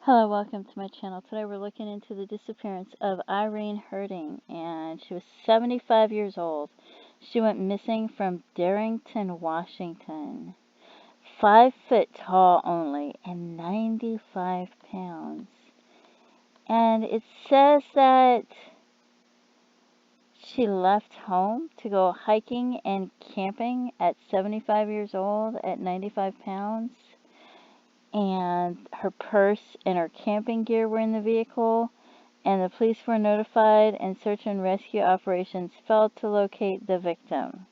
Hello, welcome to my channel. Today we're looking into the disappearance of Irene Herding, and she was 75 years old. She went missing from Darrington, Washington. 5 foot tall only and 95 pounds. And it says that she left home to go hiking and camping at 75 years old at 95 pounds. And her purse and her camping gear were in the vehicle, and the police were notified, and search and rescue operations failed to locate the victim.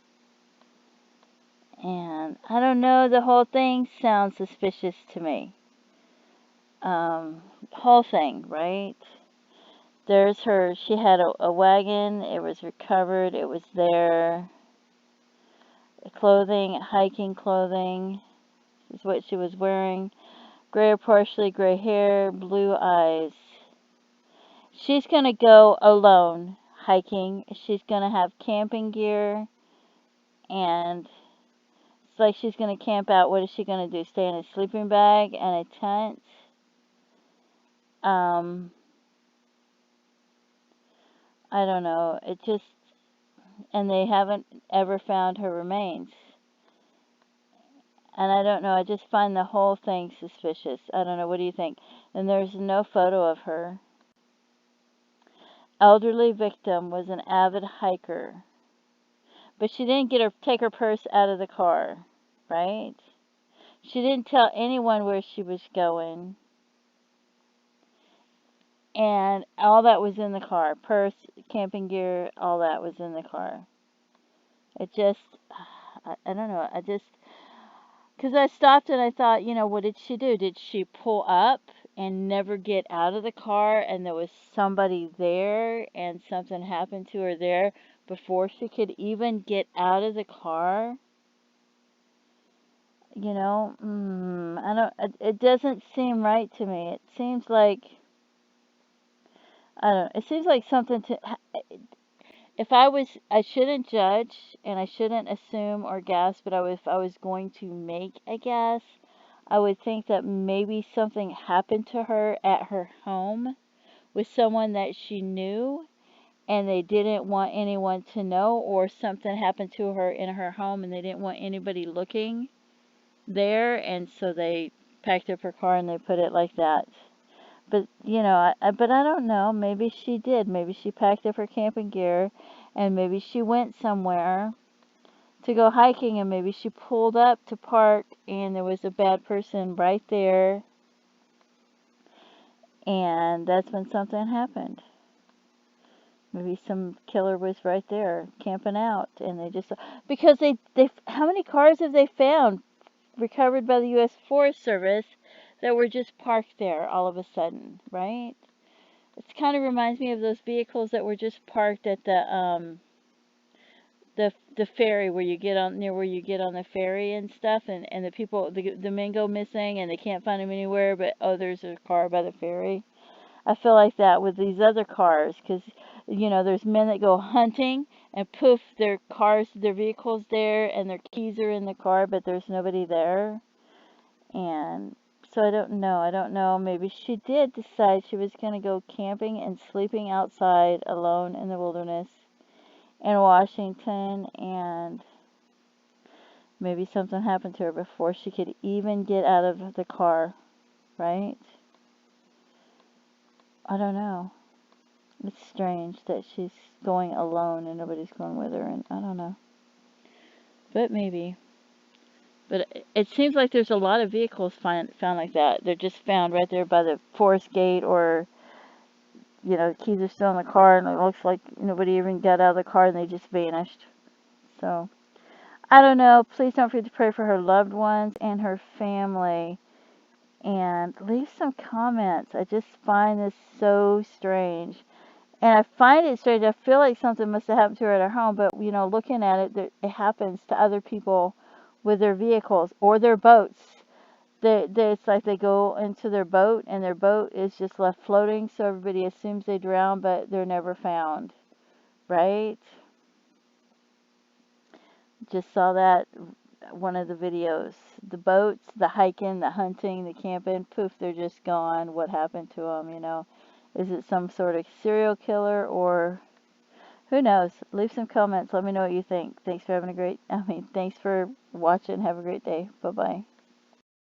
And I don't know, the whole thing sounds suspicious to me. Whole thing, right? There's her, she had a wagon, it was recovered, it was there. Clothing, hiking clothing is what she was wearing. Gray or partially gray hair, blue eyes. She's going to go alone hiking. She's going to have camping gear, and it's like she's going to camp out. What is she going to do? Stay in a sleeping bag and a tent? I don't know. It just, and they haven't ever found her remains. And I don't know. I just find the whole thing suspicious. I don't know. What do you think? And there's no photo of her. Elderly victim was an avid hiker. But she didn't take her purse out of the car, right? She didn't tell anyone where she was going. And all that was in the car. Purse, camping gear, all that was in the car. It just, I don't know. Because I stopped and I thought, what did she do? Did she pull up and never get out of the car, and there was somebody there and something happened to her there before she could even get out of the car? It doesn't seem right to me. It seems like, I don't know, it seems like something to, I shouldn't judge and I shouldn't assume or guess, but if I was going to make a guess, I would think that maybe something happened to her at her home with someone that she knew, and they didn't want anyone to know, or something happened to her in her home and they didn't want anybody looking there, and so they packed up her car and they put it like that. But but I don't know. Maybe she did. Maybe she packed up her camping gear, and maybe she went somewhere to go hiking, and maybe she pulled up to park, and there was a bad person right there, and that's when something happened. Maybe some killer was right there camping out, and they just, because they how many cars have they found recovered by the U.S. Forest Service that were just parked there all of a sudden, right? It kind of reminds me of those vehicles that were just parked at the ferry, where you get on, near where you get on the ferry and stuff, and the men go missing and they can't find them anywhere, but oh, there's a car by the ferry. I feel like that with these other cars, because there's men that go hunting, and poof, their vehicles there, and their keys are in the car, but there's nobody there. And so I don't know. I don't know. Maybe she did decide she was going to go camping and sleeping outside alone in the wilderness in Washington, and maybe something happened to her before she could even get out of the car, right? I don't know. It's strange that she's going alone and nobody's going with her, and I don't know. But maybe. But it seems like there's a lot of vehicles found like that. They're just found right there by the forest gate, or the keys are still in the car, and it looks like nobody even got out of the car and they just vanished. So, I don't know. Please don't forget to pray for her loved ones and her family. And leave some comments. I just find this so strange. And I find it strange. I feel like something must have happened to her at her home, but looking at it, it happens to other people with their vehicles or their boats. It's like they go into their boat, and their boat is just left floating, so everybody assumes they drown, but they're never found, right? Just saw that one of the videos. The boats, the hiking, the hunting, the camping, poof, they're just gone. What happened to them, you know? Is it some sort of serial killer, or who knows? Leave some comments. Let me know what you think. Thanks for watching. Have a great day. Bye-bye.